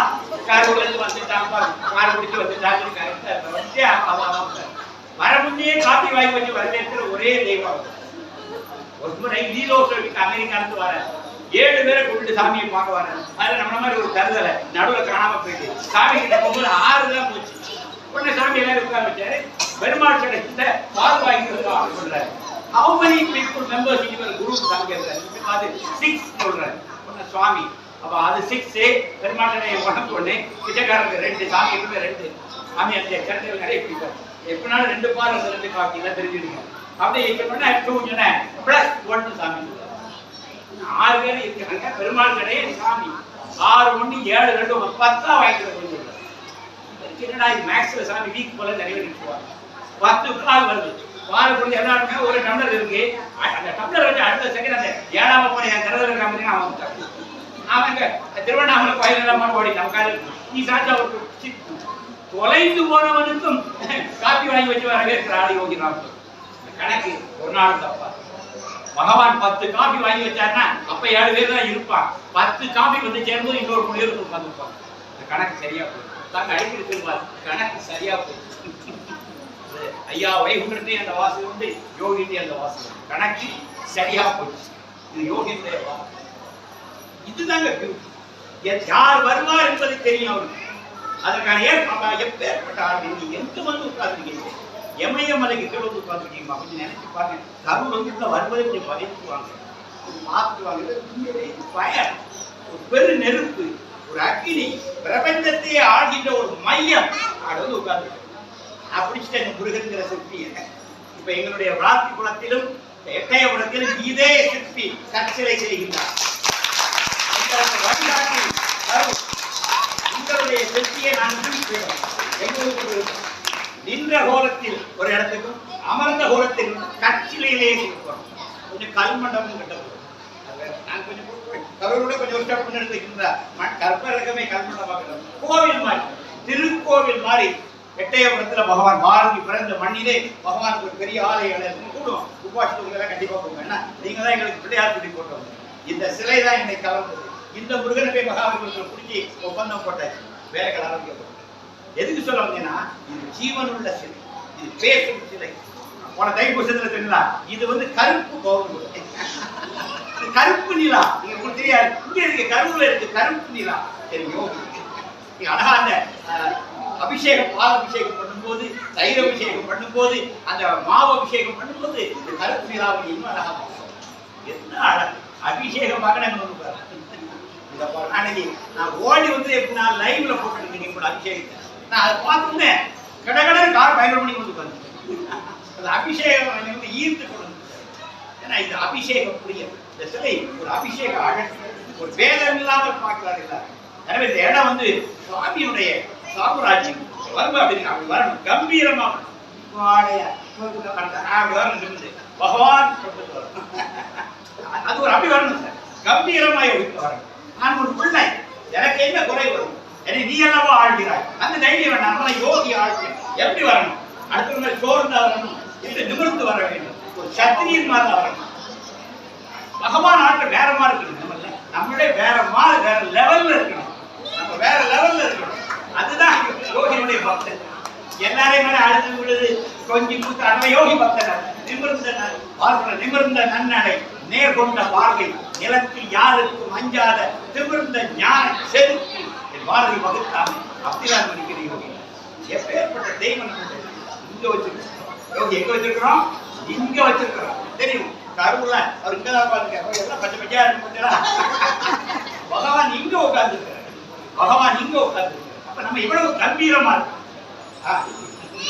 காரூர்ல இருந்து வந்துட்டாம்பா, காரை பிடிச்சி வந்துட்டாங்க கரெக்டா வர முன்னே காப்பி வாங்கி வச்சு வரவேற்கிற ஒரே தெய்வம். ஒரு முறை லீலோசோவிக்கு அமெரிக்காந்து வர 7 பேரை கூப்பிட்டு சாமியை பார்க்க வர. அதுல நம்மள மாதிரி ஒரு தருதலை நடுவில் காணாம போயிட்டு சாமி கிட்ட போகும்போது 6 தான் போச்சு. உடனே சாமி எல்லாரும் உட்கார வச்சாரு. பெருமாள் கிட்ட பால் வாங்கிட்டு ஆர்டர் பண்றாரு. How many people members in your group சாமி கேட்கிறாரு. அது 6 சொல்றாரு. உடனே சுவாமி அப்ப அது 6 பெருமாள் உடனே உடனே பிச்சைக்காரருக்கு 2 சாமி இருக்கு 2 சாமி அந்த கரெக்டாக நிறைய பிடிப்பார். எப்படினாலும் 2 பால் 2 காப்பி எல்லாம் தெரிஞ்சுடுங்க. அப்படியே இங்க பண்ண 2 பிளஸ் 1 சாமி 6 பேர் இருக்காங்க. பெருமாள் கடையே சாமி 6 1 7 2 10 வாங்கிக்கிறது. என்னடா இது மேக்ஸ்ல சாமி வீக் போல நிறைய நினைச்சுவாங்க. 10 கால் வருது. பால் குடிச்சு என்ன இருக்கு, ஒரு டம்ளர் இருக்கு. அந்த டம்ளர் வச்சு அடுத்த செகண்ட் அந்த 7ஆம் போன என் கருதல் காமிச்சு அவங்க திருவண்ணாமலை கோயிலெல்லாம் ஓடி நம்ம கால நீ சாச்சா ஒரு தொலைந்து போனவனுக்கும் காப்பி வாங்கி வச்சு வரவேற்கிற ஆடி யோகி ராம். கணக்கு ஒரு நாள் தப்பா. பகவான் 10 காபி வாங்கி வச்சாருன்னா அப்ப 7 பேர் தான் இருப்பான். 10 காபி வந்து சேரும்போது இன்னொரு 3 பேர் உட்காந்துருப்பாங்க. கணக்கு சரியா போய் தாங்க அடிக்கடி திரும்ப கணக்கு சரியா போய் ஐயா வைகுண்டே அந்த வாசல் உண்டு, யோகிண்டே அந்த வாசல், கணக்கு சரியா போச்சு. இது யோகிண்டே இதுதாங்க யார் வருவார் என்பது தெரியும் அவருக்கு. அதற்கான எப்பேற்பட்ட ஆள் நீங்க எங்க வந்து உட்கார்ந்துருக்கீங்க, எமயமலைக்கு கீழே வந்து உட்கார்ந்துருக்கீங்க. கொஞ்சம் நினைச்சு பாருங்க, கருள் வந்து வருவதை கொஞ்சம் பதிச்சுவாங்க, பார்த்துவாங்க. ஒரு பெரு நெருப்பு, ஒரு அக்கினி, பிரபஞ்சத்தையே ஆழ்கின்ற ஒரு மையம் அது வந்து உட்கார்ந்து அப்படிச்சிட்ட இந்த முருகன்கிற சிற்பியை இப்ப எங்களுடைய விளாத்தி குளத்திலும் எட்டயபுரத்திலும் இதே சிற்பி கற்சிலை செய்கின்றார். வழிகாட்டி உங்களுடைய சிற்பியை நான் எங்களுக்கு நின்ற கோலத்தில் ஒரு இடத்துக்கும் அமர்ந்த கோலத்தில் கற்சிலையிலே கொடுக்கிறோம். கொஞ்சம் கல்மண்டபம் கட்டப்படும். நான் கொஞ்சம் கருவூட கொஞ்சம் ஒரு ஸ்டெப் எடுத்துக்கின்றார். கற்பரகமே கல்மண்டபம் கோவில் மாதிரி, திருக்கோவில் மாதிரி எட்டயபுரத்துல பகவான் பாரதி பிறந்த மண்ணிலே பகவானுக்கு ஒரு பெரிய ஆலயம் கூடுவோம். உபாசத்துக்கு கண்டிப்பா போங்க. என்ன நீங்க தான் எங்களுக்கு பிள்ளையார் சொல்லி போட்டோம். இந்த சிலை தான் என்னை கலந்தது. இந்த முருகனை மகாபலிபுரத்தில் பிடிச்சி ஒப்பந்தம் போட்டாச்சு, வேலைகள் ஆரம்பிக்கப்பட்டது. எதுக்கு சொல்ல வந்தீங்கன்னா, இது ஜீவனுள்ள சிலை, இது பேசும் சிலை. போன தைப்பூசத்துல தெரியுங்களா, இது வந்து கருப்பு பௌர்ணமி, கருப்பு நிலா. நீங்க உங்களுக்கு தெரியாது, இங்க இருக்கு கருவுல இருக்கு கருப்பு நிலா தெரியும். நீங்க அழகா அந்த அபிஷேகம், பால் அபிஷேகம் பண்ணும்போது, தயிர் அபிஷேகம் பண்ணும்போது, அந்த மாவு அபிஷேகம் பண்ணும்போது இந்த கருப்பு நிலாவை இன்னும் அழகா என்ன அழகு. அபிஷேகம் பார்க்க அன்னைக்கு நான் ஓடி வந்து எப்படின்னா லைவ்ல போட்டுருக்கீங்க கூட அபிஷேகத்தை நான் அதை பார்த்துருந்தேன். கடகடன் கார் பயணம் பண்ணி கொண்டு வந்து அந்த அபிஷேகம் வந்து ஈர்த்து கொண்டு. ஏன்னா இது அபிஷேகம் புரியும். இந்த சிலை ஒரு அபிஷேக அழகு, ஒரு வேதம் இல்லாமல் பார்க்கிறார்கள். எனவே இந்த இடம் வந்து சுவாமியுடைய சாம்ராஜ்யம் வருமா அப்படின்னு அப்படி வரணும், கம்பீரமா அப்படி வரணும். பகவான் அது ஒரு அப்படி வரணும் சார், கம்பீரமா வரணும். நான் ஒரு பிள்ளை, எனக்கு என்ன குறை வரும், என்னை நீ எல்லாவோ ஆழ்கிறாய், அந்த தைரியம் வேண்டாம். நம்மளை யோகி ஆழ்கிறேன். எப்படி வரணும், அடுத்த மாதிரி சோர்ந்து வரணும், இல்லை நிமிர்ந்து வர வேண்டும், ஒரு சத்திரியின் மாதிரி வரணும். பகவான் ஆட்கள் வேற மாதிரி இருக்கணும், நம்மளே வேற மாதிரி வேற லெவல்ல இருக்கணும், நம்ம வேற லெவல்ல இருக்கணும். அதுதான் யோகியுடைய பக்தன். எல்லாரையும் மேல அழுது விழுது கொஞ்சம் கொடுத்த யோகி பக்தன். நிமிர்ந்த நன்னடை, நேர்கொண்ட பார்வை, நிலத்தில் யாருக்கும் அஞ்சாத திமிர்ந்த ஞான செதுக்கி பாரதி வகுத்தாங்க. அப்படிதான் இருக்கிற யோகி. எப்பேற்பட்ட தெய்வம் இங்க வச்சிருக்கோம். யோகி எங்க வச்சிருக்கிறோம், இங்க வச்சிருக்கிறோம். தெரியும் கருவுல அவர் இங்கதான் பாருங்க, எல்லாம் பச்சை பச்சையா இருக்கு. பகவான் இங்க உட்கார்ந்து இருக்கிறார், பகவான் இங்க உட்கார்ந்து. அப்ப நம்ம இவ்வளவு கம்பீரமா இருக்கோம்.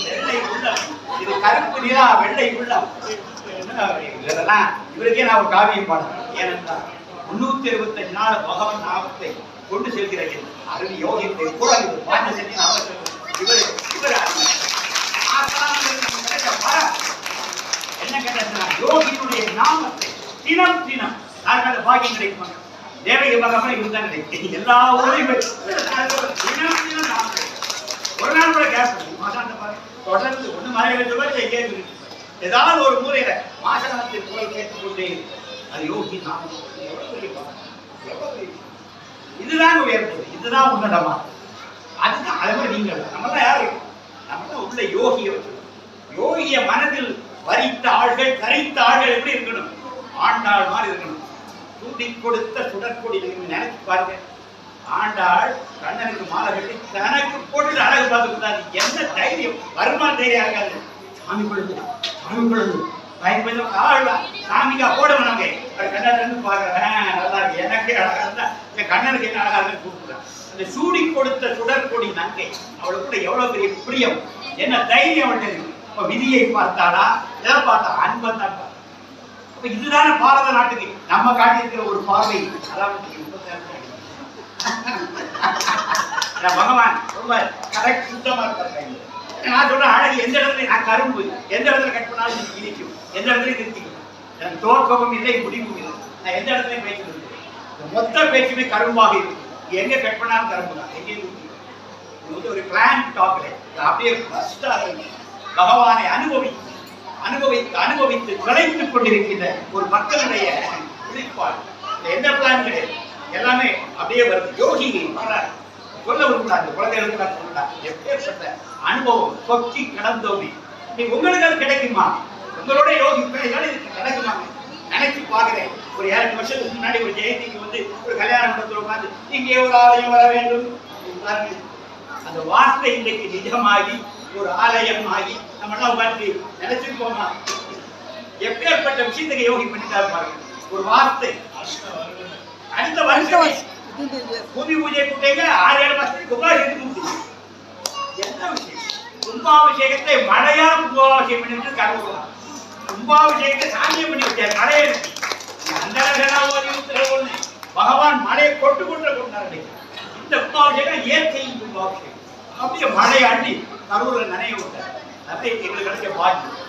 வெள்ளை உள்ளம், இது கருப்பு நிலா வெள்ளை உள்ளம். இதெல்லாம் இவருக்கே நான் ஒரு காவியம் பாடுறேன். ஏனென்றால் 365 நாள் பகவான் நாமத்தை கொண்டு செல்கிறேன். அருவி யோகியத்தை கூட பாண்ட செஞ்சு என்ன கேட்டா, யோகியினுடைய நாமத்தை தினம் தினம் யாருக்கான பாக்கியம் கிடைக்குமாங்க. தேவகி மகன் இதுதான் கிடைக்கும். எல்லா ஊரையும் தினம் தினம் நாமத்தை ஒரு நாள் கூட கேப் தொடர்ந்து ஒண்ணு மறைவு ஏதாவது ஒரு மூலையில மாசனத்தின் குரல் கேட்டுக்கொண்டே அது யோகி நாமம். இதுதான் உயர்ந்தது, இதுதான் உன்னதமா. அதுதான் அதே மாதிரி நீங்கள் நம்மதான் யாரு, நம்மதான் உள்ள யோகிய யோகிய மனதில் வரித்த ஆள்கள் கரைத்த ஆள்கள் எப்படி இருக்கணும், ஆண்டாள் மாதிரி இருக்கணும். தூண்டி கொடுத்த சுடற்கொடி நினைச்சு பாருங்க. ஆண்டாள் கண்ணனுக்கு மாலை கட்டி தனக்கு போட்டு அழகு பார்த்து கொடுத்தாரு. என்ன தைரியம், வருமான தைரியம் இருக்காது. சாமி கொடுத்து சாமி கொடுத்து சாமிக்கா போடுவோம். நாங்க கண்ணன் பாக்குறேன் நல்லா இருக்கு, எனக்கே அழகா இருந்தா என் கண்ணனுக்கு என்ன அழகா இருக்கு கூப்பிடுறேன். அந்த சூடி கொடுத்த சுடற்கொடி நங்கை அவளுக்கு கூட எவ்வளவு பெரிய பிரியம், என்ன தைரியம் அவள்கிட்ட இருக்கு. இப்ப விதியை பார்த்தாளா, எதை பார்த்தா, அன்பை தான் பார்த்தா. அப்ப இதுதானே பாரத நாட்டுக்கு நம்ம காட்டியிருக்கிற ஒரு பார்வை. அதாவது பகவான் ரொம்ப கரெக்ட் சுத்தமா இருக்காங்க. நான் சொல்றேன் அழகு எந்த இடத்துல, நான் கரும்பு எந்த இடத்துல கட் பண்ணாலும் இனிக்கும், எந்த இடத்துலயும் நிறுத்திக்கும். எனக்கு தோற்கவும் இல்லை முடிவும் இல்லை. நான் எந்த இடத்துலயும் பேச்சு மொத்த பேச்சுமே கரும்பாக இருக்கு. எங்க கட் பண்ணாலும் கரும்பு தான், எங்கேயும் இது வந்து ஒரு பிளான் டாக்ல அப்படியே ஃபர்ஸ்டாக பகவானை அனுபவித்து தொலைத்துக் கொண்டிருக்கின்ற ஒரு மக்களுடைய குறிப்பாடு. எந்த பிளான் கிடையாது, எல்லாமே அப்படியே வருது. யோகி வர்றாரு, சொல்ல விரும்புறாங்க, குழந்தைகளுக்கு எப்பேற்பட்ட அனுபவம் சொக்கி கடந்தோமே. உங்களுக்கு அது கிடைக்குமா, உங்களோட யோகி கிடைக்குமா, நினைச்சு பாக்குறேன். ஒரு ஒரு 7 வருஷத்துக்கு முன்னாடி ஒரு ஜெயந்திக்கு வந்து ஒரு கல்யாண மண்டபத்தில் உட்கார்ந்து இங்கே ஒரு ஆலயம் வர வேண்டும். அந்த வார்த்தை இன்றைக்கு நிஜமாகி ஒரு ஆலயம் ஆகி நம்ம எல்லாம் உட்கார்ந்து நினைச்சிருக்கோமா? எப்பேற்பட்ட விஷயத்துக்கு யோகி பண்ணிட்டாரு பாருங்க. ஒரு வார்த்தை அடுத்த வருஷம் பூமி பூஜை கூட்டைங்க 6-7 மாசத்துக்கு கும்பாபிஷேகத்துக்கு முடிச்சு. என்ன விஷயம்? கும்பாபிஷேகத்தை மழையா கும்பாபிஷேகம் பண்ணிட்டு கருவுலாம். கும்பாபிஷேகத்தை சாமியம் பண்ணி வச்சார் மழையை. அந்த ஒண்ணு பகவான் மழையை கொண்டு கொண்டாரு. இந்த கும்பாபிஷேகம் இயற்கையின் கும்பாபிஷேகம். அப்படியே மழை அள்ளி கரூர்ல நனைய விட்டார். அப்படி எங்களுக்கு கிடைச்ச பாக்கியம்.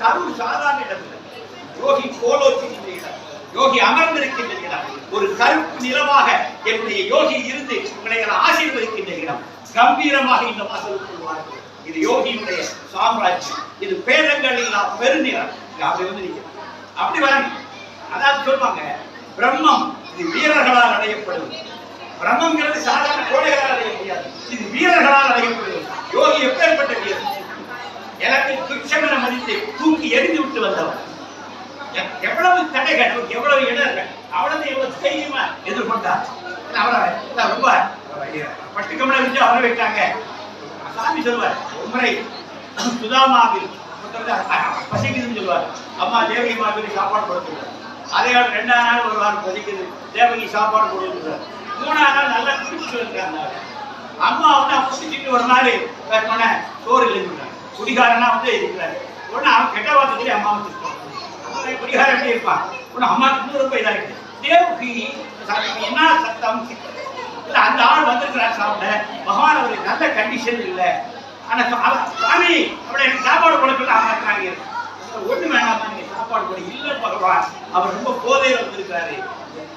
கரூர் சாதாரண இடத்துல யோகி கோலோச்சின்ற இடம், யோகி அமர்ந்திருக்கின்ற இடம், ஒரு கருப்பு நிலமாக என்னுடைய யோகி இருந்து உங்களை ஆசீர்வதிக்கின்ற இடம். கம்பீரமாக இந்த வாசலுக்குள் வாருங்கள். இது யோகியினுடைய சாம்ராஜ்யம். இது பேதங்கள் இல்லா பெருநிலம். அப்படி வந்து நீங்க அப்படி வாங்க. அதாவது சொல்லுவாங்க பிரம்மம் இது வீரர்களால் அடையப்படுவது. பிரம்மங்கிறது சாதாரண கோடைகளால் அடைய முடியாது. இது வீரர்களால் அடையப்படுவது. யோகி எப்பேற்பட்ட வீரர்? எனக்கு துச்சமென மதித்து தூக்கி எரிந்து விட்டு வந்தவர். எவ்வளவு தடைகள், எவ்வளவு இடர்கள், அவ்வளவு எவ்வளவு தைரியமா எதிர்கொண்டார். அவரை ரொம்ப பட்டுக்கமலை வச்சு அவரை வைத்தாங்க. சாமி சொல்வார், ஒரு முறை சுதாமாவில் பசிக்குதுன்னு சொல்லுவார். அம்மா தேவகி மாதவி சாப்பாடு கொடுத்துருவார். அதே 2ஆம் நாள் ஒரு வாரம் பசிக்குது, தேவகி சாப்பாடு கொடுத்துருவார். 3ஆம் நாள் நல்லா குடிச்சிட்டு இருக்காங்க. அம்மா வந்து குடிச்சிட்டு ஒரு நாள் சோறு இல்லைன்னு குடிகாரனா வந்து இருக்கிறாரு. உடனே அவன் கெட்ட வார்த்தை அம்மா வச்சிருப்பான். குடிகாரம் எப்படி இருப்பான்? உடனே அம்மாவுக்கு ரொம்ப இதாகிட்டு தேவகி என்ன சத்தம் இல்ல, அந்த ஆள் வந்திருக்கிறார் சாப்பிட. பகவான் அவருக்கு நல்ல கண்டிஷன் இல்லை. ஆனா சாமி அப்படி எனக்கு சாப்பாடு கொடுக்கல ஆமாங்க. ஒண்ணு வேணாமா, நீங்க சாப்பாடு கூட இல்ல பகவான், அவர் ரொம்ப போதையில வந்திருக்காரு,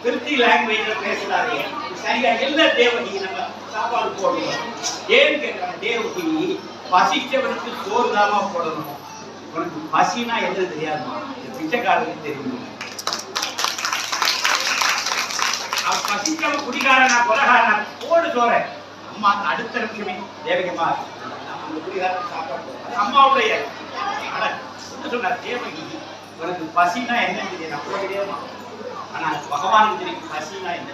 திருப்தி லாங்குவேஜ்ல பேசுறாரு, சரியா இல்ல தேவகி, நம்ம சாப்பாடு போடணும். ஏன்னு கேட்கிறாங்க. தேவகி பசிச்சவனுக்கு சோறு தாமா போடணும், உனக்கு பசினா எது தெரியாதுமா, பிச்சைக்காரனுக்கு தெரியும். பசிச்சவன் குடிகாரனா கொலகாரனா போடு சோற. அம்மா அடுத்த நிமிஷமே தேவகிமா அந்த குடிகாரன் சாப்பாடு. அம்மாவுடைய சொன்னார், தேவகி உனக்கு பசினா என்னன்னு தெரியும், நான் போடுறேமா, ஆனா பகவானுக்கு தெரியும் பசினா என்ன.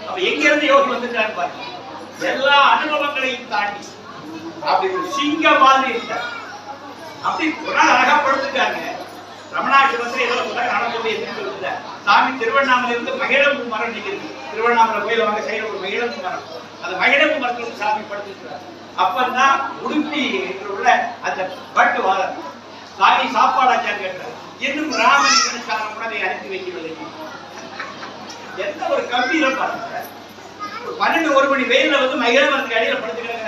அப்ப எங்க இருந்து யோகி வந்துட்டாரு பாருங்க. எல்லா அனுபவங்களையும் தாண்டி அப்படி ஒரு சிங்கம் மாதிரி இருந்தார். அப்படி ஒரு நாள் அழகா படுத்துட்டாங்க. ரமணாசிரமத்தில் ஏதோ சொல்ல சாமி திருவண்ணாமலை இருந்து மகிழம்பு மரம் நிற்கிறது. திருவண்ணாமலை கோயில வாங்க சைடு ஒரு மகிழம்பு மரம், அந்த மகிழம்பு மரத்தில் சாமி படுத்துக்கிறார். அப்பதான் உடுப்பி உள்ள அந்த பட்டு வாழம் சாமி சாப்பாடாச்சார் கேட்டார். இன்னும் ராமன் உணவை அனுப்பி வைக்கவில்லை. எந்த ஒரு கம்பீரம் பாருங்க. 12-1 மணி வெயில வந்து மகிழமரத்துக்கு அடியில படுத்துக்கிறாங்க.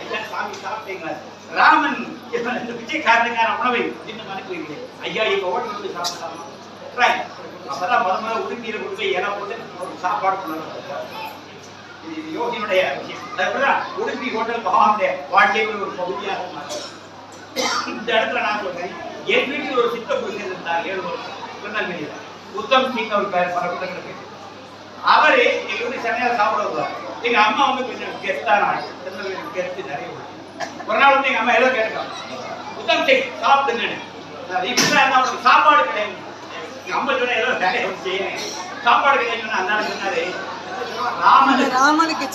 ஐயா சாமி சாப்பிட்டீங்களா? ராமன் இந்த பிச்சைக்காரனுக்கான உணவை இன்னும் அனுப்பி வைக்கிறேன். ஐயா இப்ப ஓட்டு வந்து சாப்பிடலாமா? அப்பதான் முதல்ல உடுப்பியில கொண்டு போய் இலை போட்டு சாப்பாடு கொண்டு. இது யோகியினுடைய விஷயம். அதுதான் உடுப்பி ஹோட்டல் பகவானுடைய வாழ்க்கையில் ஒரு பகுதியாக மாறும். இந்த இடத்துல நான் சொல்றேன், என் வீட்டில் ஒரு சித்த புருஷன் இருந்தார் 7 வருஷம் திருநெல்வேலியில. உத்தம் சிங் அவர் பேர் பரவங்களுக்கு. அவரு எங்க வீட்டு சென்னையில சாப்பிட வருவார். எங்க அம்மா வந்து கொஞ்சம் கெஸ்டான திருநெல்வேலி கெஸ்ட் நிறைய. ஒரு நாள் வந்து எங்க அம்மா ஏதோ கேட்கலாம், உத்தம் சிங் சாப்பிடுங்க, இப்பதான் அவருக்கு சாப்பாடு கிடையாது. எங்க அம்மா சொன்ன ஏதோ வேலையை செய்ய சாப்பாடு கிடையாது. அதனால சொன்னாரு, ராமனுக்கு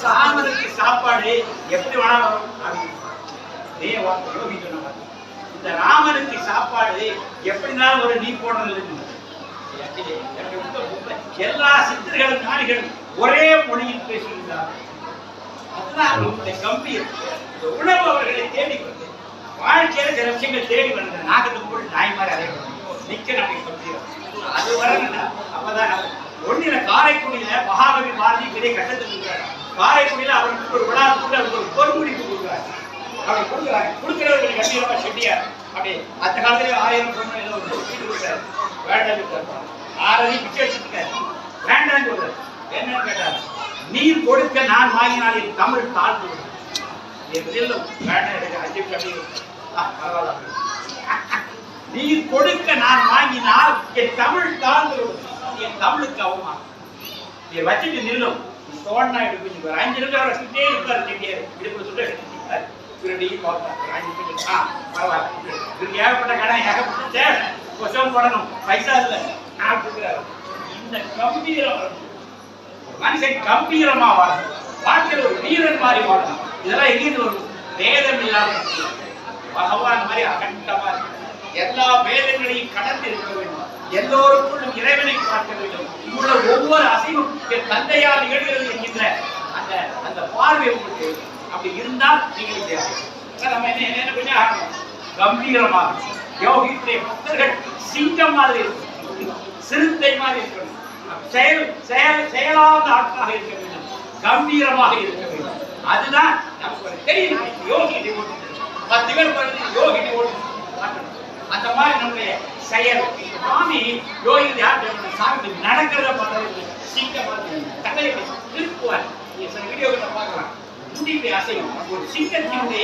சாப்பாடு எப்படி வேணா வரும் அப்படின்னு. யோகி சொன்ன இந்த ராமனுக்கு சாப்பாடு எப்படினாலும் ஒரு நீ போடுறது. எல்லா சித்தர்களும் ஞானிகளும் ஒரே மொழியில் பேசுகின்றார். அதுதான் அவர்களுடைய கம்பீரம். இந்த உணவு அவர்களை தேடி வருது. வாழ்க்கையில சில விஷயங்கள் தேடி வருது. நாகத்துக்கு கூட நாய் மாதிரி அறைய நிக்க நமக்கு கம்பீரம். அது வரல. அப்பதான் ஒன்னில காரைக்குடியில மகாகவி பாரதி பெரிய கட்டத்தில் இருக்கிறார். காரைக்குடியில அவருக்கு ஒரு விழா கூட அவருக்கு ஒரு பொறுமுடிப்பு கொடுக்குறாரு. அப்படி கொடுக்குறாங்க. கொடுக்கிறவர்கள் கம்பீரமா செட்டியார். அப்படி அந்த காலத்திலே 1000 பொண்ணு ஏதோ கொடுக்குறாரு. வேண்டாம் இருக்காரு. 6 அடி பிச்சை எடுத்துருக்காரு. வேண்டாம் சொல்றாரு. என்னன்னு கேட்டாரு, நீர் கொடுக்க நான் வாங்கினால் என் தமிழ் தாழ்ந்து நீர் கொடுக்க நான் வாங்கினால் என் தமிழ் தாழ்ந்து என் தமிழுக்கு அவமானம். நீ வச்சுட்டு நில்லும். தோண்டா எடுத்து 5 நிமிஷம் வச்சுட்டே இருப்பாரு. இடுப்பு சுட்டு எடுத்துட்டாரு. பரவாயில்ல, ஏகப்பட்ட கடன், ஏகப்பட்ட தேவை, கொசம் போடணும், பைசா இல்லை. அந்த கம்பீரம் வரணும். மனுஷன் கம்பீரமா வாழணும், வாழ்க்கையில் ஒரு வீரன் மாதிரி வாழணும். இதெல்லாம் எங்கிருந்து வரும்? வேதம் இல்லாம பகவான் மாதிரி அகண்டமா இருக்கு. எல்லா வேதங்களையும் கடந்து இருக்க வேண்டும். எல்லோருக்குள்ளும் இறைவனை பார்க்க வேண்டும். உள்ள ஒவ்வொரு அசைவும் என் தந்தையால் நிகழ்கிறது என்கின்ற அந்த அந்த பார்வை உங்களுக்கு அப்படி இருந்தால் நீங்கள் நம்ம என்ன கொஞ்சம் ஆகணும், கம்பீரமாக. யோகியுடைய பக்தர்கள் சிங்கம் மாதிரி இருக்கணும், சிறுத்தை மாதிரி இருக்கணும், செயலாத ஆட்களாக இருக்க வேண்டும், கம்பீரமாக இருக்க வேண்டும். அதுதான் நமக்கு தெரியும். யோகியை ஓட்டு 10 பேர் யோகியை ஓட்டு அந்த மாதிரி நம்முடைய செயல். சுவாமி யோகி யார் சாமி நடக்கிறத பார்த்தது சிங்கம் தங்களை திருப்புவார். நீங்க சில வீடியோக்களை பார்க்கலாம். முண்டியுடைய அசையும் ஒரு சிங்கத்தினுடைய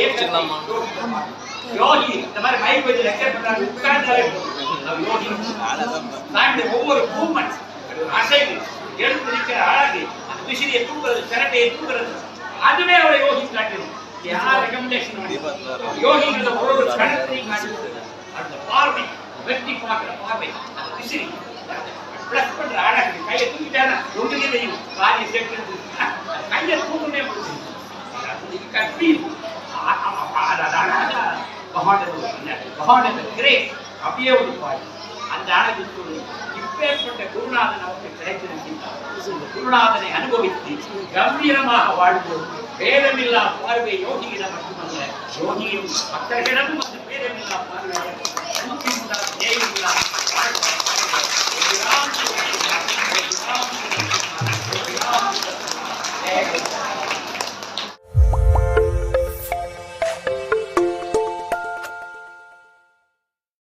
யோகி இந்த மாதிரி மைக் வச்சு லெக்சர் பண்றாங்க. உட்கார்ந்தாலே யோகி சாமியுடைய ஒவ்வொரு மூவ்மெண்ட் அசைவு, எழுந்து நிற்கிற அழகு, அந்த விசிறியை தூக்குறது, சிரட்டையை தூக்குறது, அதுவே அவரை யோகி காட்டிடும். யார் ரெக்கமெண்டேஷன் யோகிங்கிறத ஒரு கணத்தையும் காட்டுறது. அந்த பார்வை, வெட்டி பார்க்கிற பார்வை, அந்த விசிறி பிளஸ் பண்ற அழகு, கையை தூக்கிட்டானா ஒன்றுமே தெரியும். காரியை சேர்க்கிறது, கையை தூக்கமே முடியும். அப்படியே ஒரு பாய் அந்த அழகு சொல்லி இப்பேற்பட்ட குருநாதன் நமக்கு கிடைத்திருக்கின்றார். குருநாதனை அனுபவித்து கம்பீரமாக வாழ்வோம். பேதமில்லா பார்வை யோகியிடம் மட்டுமல்ல, யோகியும் பக்தர்களிடமும் அந்த பேதமில்லா பார்வை